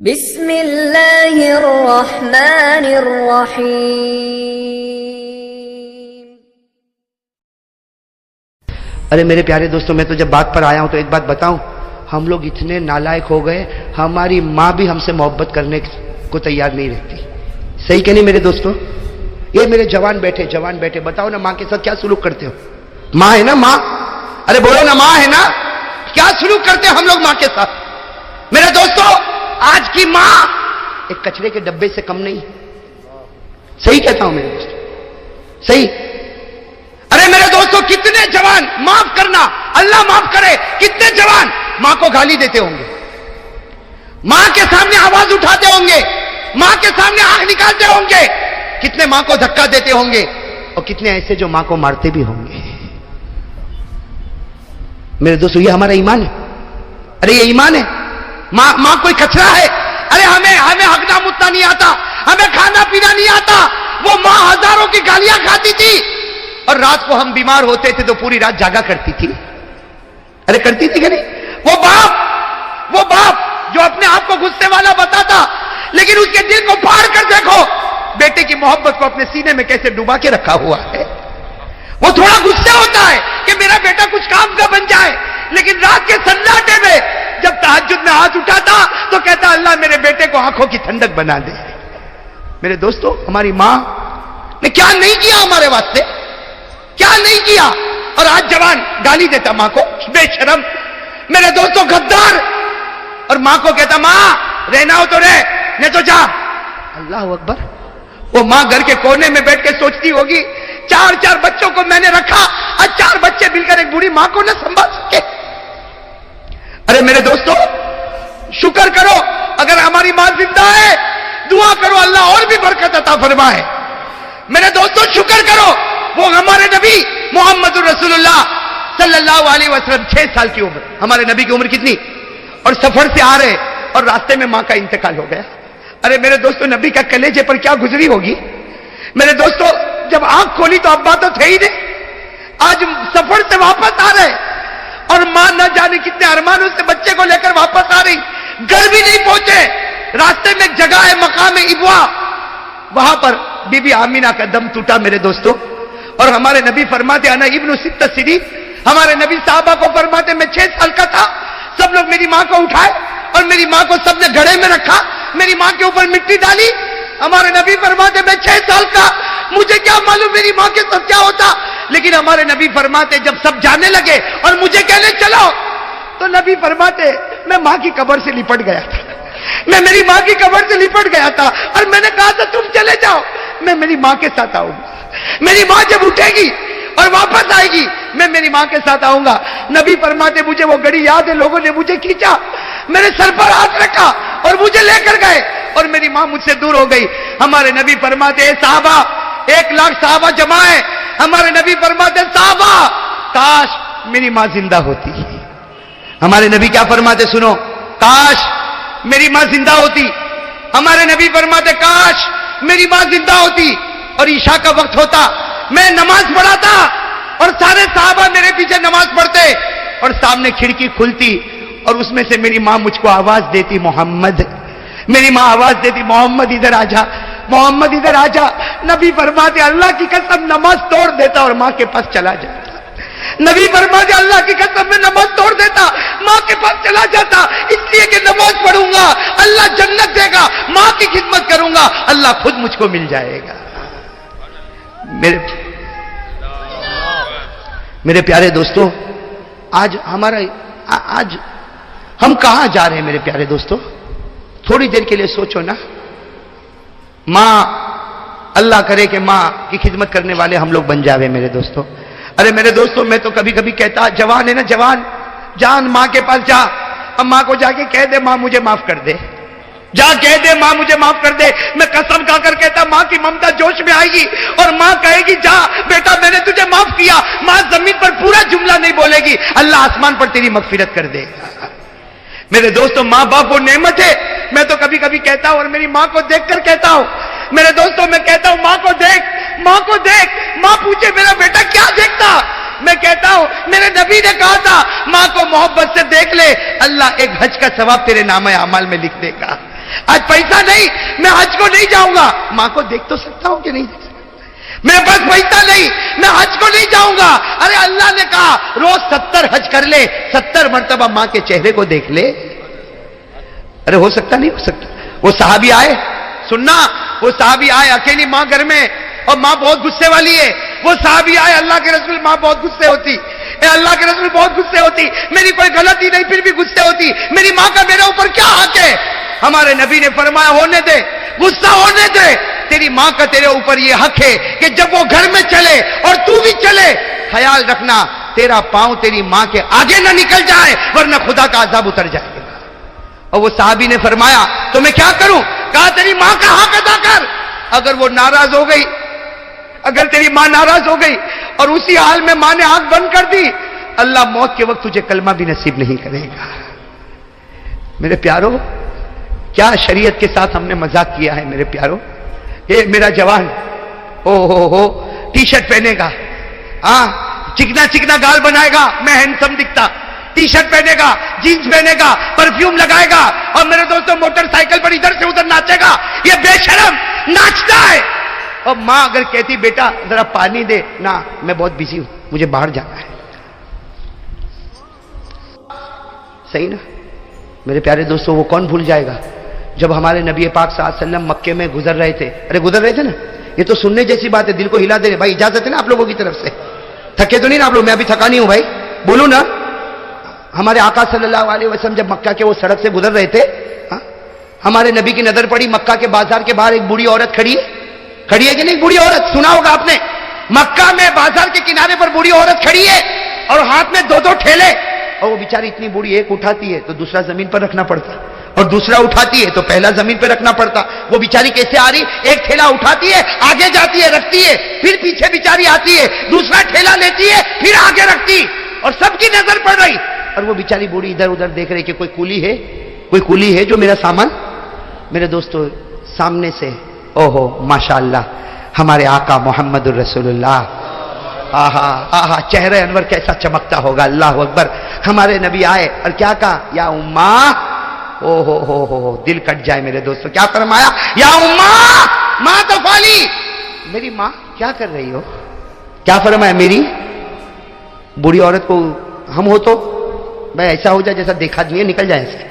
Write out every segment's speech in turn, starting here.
بسم اللہ الرحمن الرحیم۔ ارے میرے پیارے دوستوں، میں تو جب بات پر آیا ہوں تو ایک بات بتاؤں، ہم لوگ اتنے نالائق ہو گئے، ہماری ماں بھی ہم سے محبت کرنے کو تیار نہیں رہتی۔ صحیح کہ نہیں میرے دوستوں؟ یہ میرے جوان بیٹھے بتاؤ نا، ماں کے ساتھ کیا سلوک کرتے ہو؟ ماں ہے نا، ماں، ارے بولو نا، ماں ہے نا، کیا سلوک کرتے ہیں ہم لوگ ماں کے ساتھ؟ میرے دوستوں، آج کی ماں ایک کچرے کے ڈبے سے کم نہیں۔ صحیح کہتا ہوں میرے دوستوں، صحیح۔ ارے میرے دوستوں، کتنے جوان، معاف کرنا، اللہ معاف کرے، کتنے جوان ماں کو گالی دیتے ہوں گے، ماں کے سامنے آواز اٹھاتے ہوں گے، ماں کے سامنے آنکھ نکالتے ہوں گے، کتنے ماں کو دھکا دیتے ہوں گے، اور کتنے ایسے جو ماں کو مارتے بھی ہوں گے۔ میرے دوستوں، یہ ہمارا ایمان ہے؟ ارے یہ ایمان ہے؟ ماں کوئی کچرا ہے؟ ارے ہمیں ہگنا متنا نہیں آتا، ہمیں کھانا پینا نہیں آتا، وہ ماں ہزاروں کی گالیاں کھاتی تھی، اور رات کو ہم بیمار ہوتے تھے تو پوری رات جاگا کرتی تھی۔ ارے کرتی تھی کہ نہیں؟ وہ باپ جو اپنے آپ کو غصے والا بتاتا، لیکن اس کے دل کو پھاڑ کر دیکھو، بیٹے کی محبت کو اپنے سینے میں کیسے ڈبا کے رکھا ہوا ہے۔ وہ تھوڑا غصے ہوتا ہے کہ میرا بیٹا کچھ کام کا بن جائے، لیکن رات کے سناٹے میں جب تہجد میں ہاتھ اٹھاتا تو کہتا اللہ میرے بیٹے کو آنکھوں کی ٹھنڈک بنا دے۔ میرے دوستوں، ہماری ماں نے کیا نہیں کیا ہمارے واسطے، کیا نہیں کیا، اور آج جوان گالی دیتا ماں کو، بے شرم۔ میرے دوستوں، غدار، اور ماں کو کہتا ماں رہنا ہو تو رہ، نہیں تو جا۔ اللہ اکبر۔ وہ ماں گھر کے کونے میں بیٹھ کے سوچتی ہوگی، چار بچوں کو میں نے رکھا، آج 4 بچے مل کر ایک بوڑھی ماں کو نہ سنبھال سکے۔ ارے میرے دوستوں، شکر کرو اگر ہماری ماں زندہ ہے، دعا کرو اللہ اور بھی برکت عطا فرمائے۔ میرے دوستوں، شکر کرو، وہ ہمارے نبی محمد رسول اللہ صلی اللہ علیہ وسلم 6 سال کی عمر، ہمارے نبی کی عمر کتنی، اور سفر سے آ رہے اور راستے میں ماں کا انتقال ہو گیا۔ ارے میرے دوستوں، نبی کا کلیجے پر کیا گزری ہوگی۔ میرے دوستوں، جب آنکھ کھولی تو ابا تو تھے ہی نہیں، آج سفر سے واپس آ رہے، اور ماں نہ جانے کتنے ارمانوں سے بچے کو لے کر واپس آ رہی، گھر بھی نہیں پہنچے، راستے میں ایک جگہ ہے مقام ابوا، وہاں پر بی بی آمینہ کا دم ٹوٹا میرے دوستوں، اور ہمارے نبی فرماتے انا ابن 6 سنین، ہمارے نبی صحابہ کو فرماتے میں 6 سال کا تھا، سب لوگ میری ماں کو اٹھائے اور میری ماں کو سب نے گھڑے میں رکھا، میری ماں کے اوپر مٹی ڈالی۔ ہمارے نبی فرماتے میں 6 سال کا، مجھے کیا معلوم میری ماں کے ساتھ کیا ہوتا، لیکن ہمارے نبی فرماتے جب سب جانے لگے اور مجھے کہنے چلو، تو نبی فرماتے میں ماں کی قبر سے لپٹ گیا تھا، میں میری ماں کی قبر سے لپٹ گیا تھا، اور میں نے کہا تھا تم چلے جاؤ، میں میری ماں کے ساتھ آؤں گا، میری ماں جب اٹھے گی اور واپس آئے گی میں میری ماں کے ساتھ آؤں گا۔ نبی فرماتے مجھے وہ گھڑی یاد ہے، لوگوں نے مجھے کھینچا، میرے سر پر ہاتھ رکھا اور مجھے لے کر گئے، اور میری ماں مجھ سے دور ہو گئی۔ ہمارے نبی فرماتے اے صحابہ، 1 لاکھ صحابہ جمع ہے، ہمارے نبی فرماتے صحابہ کاش میری ماں زندہ ہوتی۔ ہمارے نبی کیا فرماتے سنو، کاش میری ماں زندہ ہوتی۔ ہمارے نبی فرماتے کاش میری ماں زندہ ہوتی، اور عشاء کا وقت ہوتا، میں نماز پڑھاتا اور سارے صحابہ میرے پیچھے نماز پڑھتے، اور سامنے کھڑکی کھلتی اور اس میں سے میری ماں مجھ کو آواز دیتی محمد، میری ماں آواز دیتی محمد ادھر آ جا، محمد ادھر آ جا۔ نبی فرماتے اللہ کی قسم نماز توڑ دیتا اور ماں کے پاس چلا جاتا۔ نبی فرماتے اللہ کی قسم میں نماز توڑ دیتا، ماں کے پاس چلا جاتا، اس لیے کہ نماز پڑھوں گا اللہ جنت دے گا، ماں کی خدمت کروں گا اللہ خود مجھ کو مل جائے گا۔ میرے پیارے دوستوں، آج ہم کہاں جا رہے ہیں میرے پیارے دوستوں؟ تھوڑی دیر کے لیے سوچو نا، ماں، اللہ کرے کہ ماں کی خدمت کرنے والے ہم لوگ بن جاوے میرے دوستوں۔ ارے میرے دوستوں، میں تو کبھی کبھی کہتا، جوان ہے نا، جان ماں کے پاس جا، اب ماں کو جا کے کہہ دے ماں مجھے معاف کر دے، جا کہہ دے ماں مجھے معاف کر دے۔ میں قسم کھا کر کہتا ماں کی ممتا جوش میں آئے گی اور ماں کہے گی جا بیٹا میں نے تجھے معاف کیا، ماں زمین پر پورا جملہ نہیں بولے گی، اللہ آسمان پر تیری مغفرت کر دے گا۔ میرے دوستوں، ماں باپ وہ نعمت ہے۔ میں تو کبھی کبھی کہتا ہوں اور میری ماں کو دیکھ کر کہتا ہوں، میرے دوستوں میں کہتا ہوں ماں کو دیکھ، ماں کو دیکھ۔ ماں پوچھے میرا بیٹا کیا دیکھتا، میں کہتا ہوں میرے نبی نے کہا تھا ماں کو محبت سے دیکھ لے، اللہ ایک حج کا ثواب تیرے نامہ اعمال میں لکھ دے گا۔ آج پیسہ نہیں، میں حج کو نہیں جاؤں گا. ماں کو دیکھ تو سکتا ہوں کہ نہیں دیکھ سکتا؟ میرے پاس پیسہ نہیں، میں حج کو نہیں جاؤں گا. ارے اللہ نے کہا روز 70 حج کر لے، 70 مرتبہ ماں کے چہرے کو دیکھ لے. ارے ہو سکتا نہیں ہو سکتا؟ وہ صحابی آئے، سننا، وہ صحابی آئے، اکیلی ماں گھر میں اور ماں بہت غصے والی ہے. وہ صحابی آئے، اللہ کے رسول ماں بہت غصے ہوتی، اے اللہ کے رسول بہت غصے ہوتی، میری کوئی غلطی نہیں پھر بھی غصے ہوتی، میری ماں کا میرے اوپر کیا حق ہے؟ ہمارے نبی نے فرمایا ہونے دے، غصہ ہونے دے، تیری ماں کا تیرے اوپر یہ حق ہے کہ جب وہ گھر میں چلے اور تو بھی چلے، خیال رکھنا تیرا پاؤں تیری ماں کے آگے نہ نکل جائے ورنہ خدا کا عذاب اتر جائے گا. اور وہ صحابی نے فرمایا تو میں کیا کروں؟ کہا تیری ماں کا حق ادا کر. اگر وہ ناراض ہو گئی، اگر تیری ماں ناراض ہو گئی اور اسی حال میں ماں نے آنکھ بند کر دی، اللہ موت کے وقت تجھے کلمہ بھی نصیب نہیں کرے گا. میرے پیارو، کیا شریعت کے ساتھ ہم نے مذاق کیا ہے میرے پیارو. یہ میرا جوان ہو ٹی شرٹ پہنے گا، ہاں چکنا چکنا گال بنائے گا، میں ہینڈسم دکھتا، ٹی شرٹ پہنے گا، جینس پہنے گا، پرفیوم لگائے گا، اور میرے دوستوں موٹر سائیکل پر ادھر سے ادھر ناچے گا. یہ بے شرم ناچتا ہے. اور ماں اگر کہتی بیٹا ذرا پانی دے، نہ میں بہت بزی ہوں، مجھے باہر جانا ہے. صحیح نا میرے پیارے دوستوں؟ وہ کون بھول جائے گا جب ہمارے نبی پاک صلی اللہ علیہ وسلم مکے میں گزر رہے تھے. ارے گزر رہے تھے نا، یہ تو سننے جیسی بات ہے، دل کو ہلا دے رہے. بھائی اجازت ہے نا آپ لوگوں کی طرف سے؟ تھکے تو نہیں نا آپ لوگ؟ میں ابھی تھکا نہیں ہوں بھائی، بولو نا. ہمارے آقا صلی اللہ علیہ وسلم جب مکہ کے وہ سڑک سے گزر رہے تھے، ہمارے نبی کی نظر پڑی مکہ کے بازار کے باہر ایک بوڑھی عورت کھڑی ہے کہ نہیں؟ بوڑھی عورت سنا ہوگا آپ نے، مکہ میں بازار کے کنارے پر بوڑھی عورت کھڑی ہے اور ہاتھ میں 2 ٹھیلے. اور وہ بیچاری اتنی بوڑھی، ایک اٹھاتی ہے تو دوسرا زمین پر رکھنا پڑتا، اور دوسرا اٹھاتی ہے تو پہلا زمین پہ رکھنا پڑتا. وہ بیچاری کیسے آ رہی؟ ایک ٹھیلا اٹھاتی ہے، آگے جاتی ہے، رکھتی ہے، پھر پیچھے بیچاری آتی ہے، دوسرا ٹھیلا لیتی ہے، پھر آگے رکھتی، اور سب کی نظر پڑ رہی. اور وہ بیچاری بوڑھی ادھر ادھر دیکھ رہی کہ کوئی کولی ہے جو میرا سامان. میرے دوستو سامنے سے اوہو ماشاءاللہ ہمارے آقا محمد الرسول اللہ، آہا آہا چہرہ انور کیسا چمکتا ہوگا، اللہ اکبر. ہمارے نبی آئے اور کیا کہا؟ یا اماں. او ہو دل کٹ جائے میرے دوستو. کیا فرمایا؟ یا اماں ماں تفعلی. میری ماں کیا کر رہی ہو؟ کیا فرمایا؟ میری بوڑھی عورت کو ہم ہو تو بھائی ایسا ہو جائے جیسا دیکھا نہیں ہے، نکل جائے ایسے،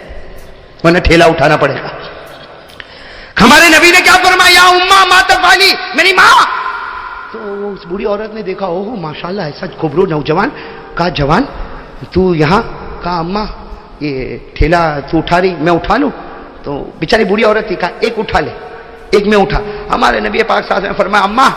ورنہ ٹھیلا اٹھانا پڑے گا. ہمارے نبی نے کیا فرمایا؟ یا اماں ما تفعلی، میری ماں. تو اس بوڑھی عورت نے دیکھا اوہ ماشاءاللہ ایسا گھبرو نوجوان. کہا جوان تو یہاں؟ کہا اماں یہ ٹھیلا تو اٹھا رہی، میں اٹھا لوں؟ تو بیچاری بوڑھی عورت تھی، کہا ایک اٹھا لے. ایک میں اٹھا. ہمارے نبی پاک صلی اللہ علیہ وسلم نے فرمایا اماں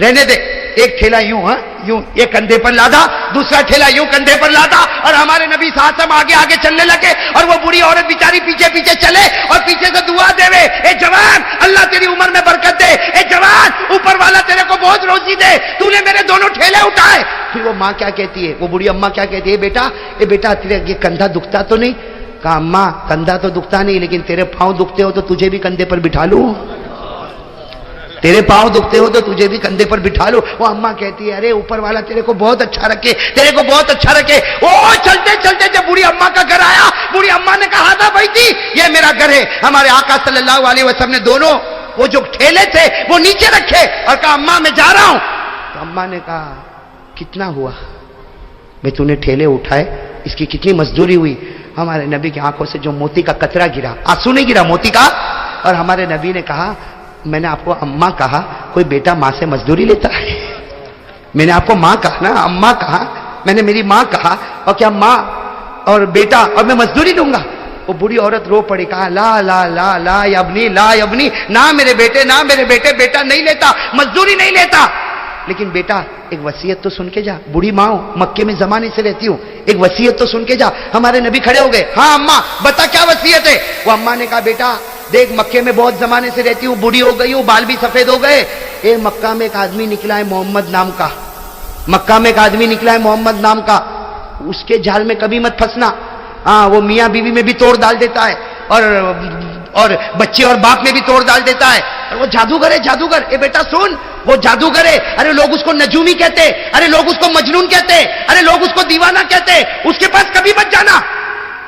رہنے دے، ایک ٹھیلا یوں، یوں ایک کندھے پر لادا، دوسرا ٹھیلا یوں کندھے پر لادا، اور ہمارے نبی صلی اللہ علیہ وسلم آگے آگے چلنے لگے اور وہ بوڑھی عورت بیچاری پیچھے پیچھے چلے اور پیچھے سے دعا دے رہے، اے جوان اللہ تیری عمر میں برکت دے، اے جوان اوپر والا تیرے کو بہت روزی دے، تو نے میرے دونوں ٹھیلے اٹھائے. پھر وہ ماں کیا کہتی ہے، وہ بوڑھی اماں کیا کہتی ہے؟ اے بیٹا تیرے یہ کندھا دکھتا تو نہیں؟ کہا اماں کندھا تو دکھتا نہیں، لیکن تیرے پاؤں دکھتے ہو تو تجھے بھی کندھے پر بٹھا لوں، تیرے پاؤں دکھتے ہو تو تجھے بھی کندھے پر بٹھا لو. وہ اماں کہتی ہے ارے اوپر والا تیرے کو بہت اچھا رکھے، تیرے کو بہت اچھا رکھے. وہ چلتے چلتے جب بوڑھی اماں کا گھر آیا، بوڑھی اماں نے کہا تھا بھائی تھی یہ میرا گھر ہے. ہمارے آقا صلی اللہ علیہ وسلم نے دونوں وہ جو ٹھیلے تھے وہ نیچے رکھے اور کہا اماں میں جا رہا ہوں. تو اماں نے کہا کتنا ہوا بھائی تو نے ٹھیلے اٹھائے، اس کی کتنی مزدوری ہوئی؟ ہمارے نبی کی آنکھوں سے جو موتی کا قطرہ گرا، آنسو نہیں گرا موتی کا. اور ہمارے نبی نے کہا میں نے آپ کو اماں کہا، کوئی بیٹا ماں سے مزدوری لیتا ہے؟ میں نے آپ کو ماں کہا نا، اماں کہا، میں نے میری ماں کہا، اور کیا ماں اور بیٹا اور میں مزدوری دوں گا؟ وہ بوڑھی عورت رو پڑی، کہا لا لا لا لا یبنی لا یبنی، نہ میرے بیٹے نہ میرے بیٹے، بیٹا نہیں لیتا، مزدوری نہیں لیتا. لیکن بیٹا ایک وصیت تو سن کے جا، بوڑھی ماں ہوں، مکے میں زمانے سے رہتی ہوں، ایک وصیت تو سن کے جا. ہمارے نبی کھڑے ہو گئے، ہاں اماں بتا کیا وصیت ہے؟ وہ اماں نے کہا بیٹا دیکھ مکے میں بہت زمانے سے رہتی ہوں، بوڑھی ہو گئی ہوں، بال بھی سفید ہو گئے. مکہ میں ایک آدمی نکلا ہے محمد نام کا، مکہ میں ایک آدمی نکلا ہے محمد نام کا، اس کے جال میں کبھی مت پھنسنا. ہاں وہ میاں بیوی میں بھی توڑ ڈال دیتا ہے اور بچے اور باپ میں بھی توڑ ڈال دیتا ہے. اور وہ جادوگر ہے، جادوگر. بیٹا سن، وہ جادوگر ہے. ارے لوگ اس کو نجومی کہتے، ارے لوگ اس کو مجنون کہتے، ارے لوگ اس کو دیوانہ کہتے. اس کے پاس کبھی مت جانا.